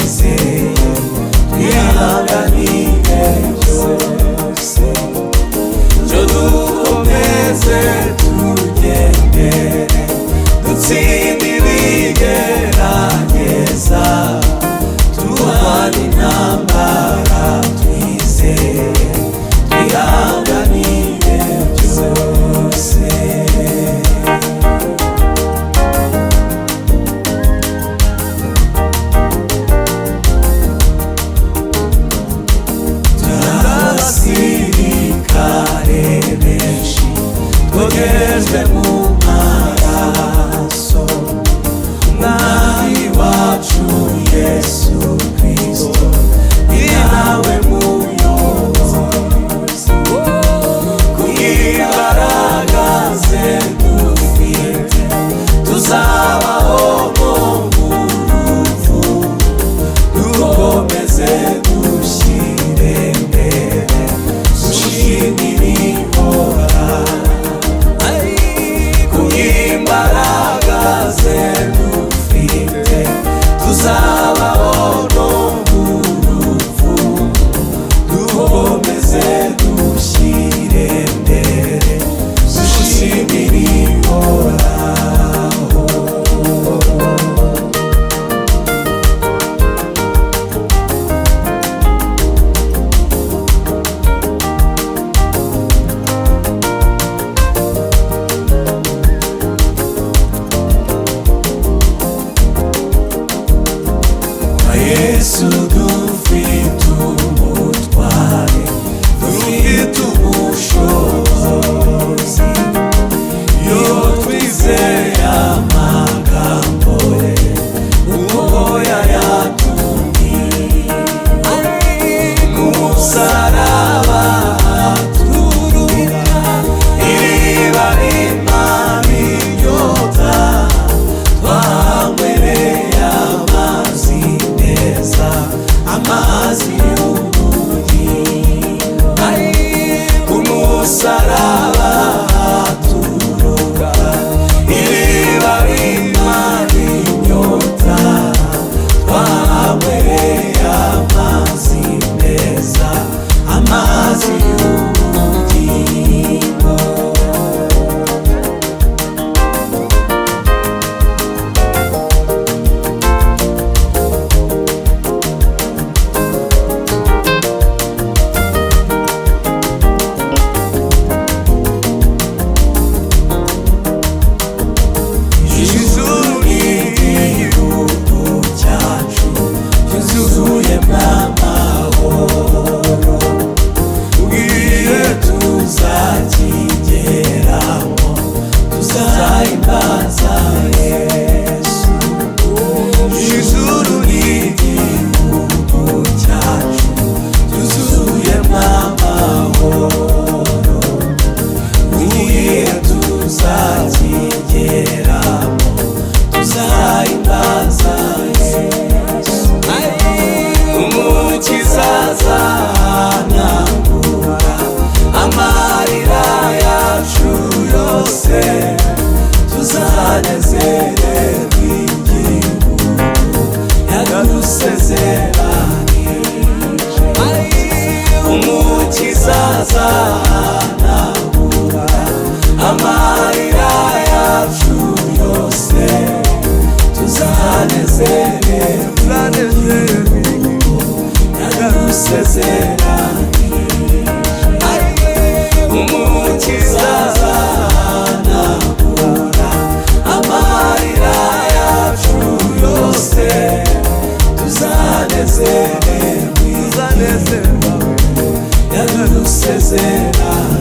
twizeye twihanganire byose cyo dukomeze tugendere dutsinde ibigerageza turwane intambara twizeye twihanganire byose turabasirikare benshi twogejwe mu maraso umwami wacu Yesu Kristo ni nawe muyobozi kubw'imbaraga ze dufite tuzabaho mu rupfu dukomeze dushyire imbere dushimire ihora kubw'imbaraga ze dufite tuzabaho no mu rupfu dukomeze dushyire imbere dushimire ihoraho. Yesu dufite umutware dufite ubushobozi iyo twizeye amagambo ye ubwo yayatumye ku musaraba turura iriba rimara inyota twanywereye amazi meza amazi y'ubugingo ku musaraba turura iriba rimara inyota twanywereye amazi meza amazi y'ubugingo. Ijuru n'igihugu cyacu cyuzuyemo amahoro ubwiye tuzakigeramo tuzahimbaza Yesu. Ijuru n'igihugu cyacu cyuzuyemo amahoro ubwiye tuzakigeramo tuzahimbaza Yesu. Umukiza azahanagura amarira yacu yose tuzanezererwa igihugu yadusezeranije. Umukiza azahanagura amarira yacu yose tuzanezererwa igihugu yadusezeranije. Umukiza azahanagura amarira yacu yose tuzanezererwa yadusezeranije.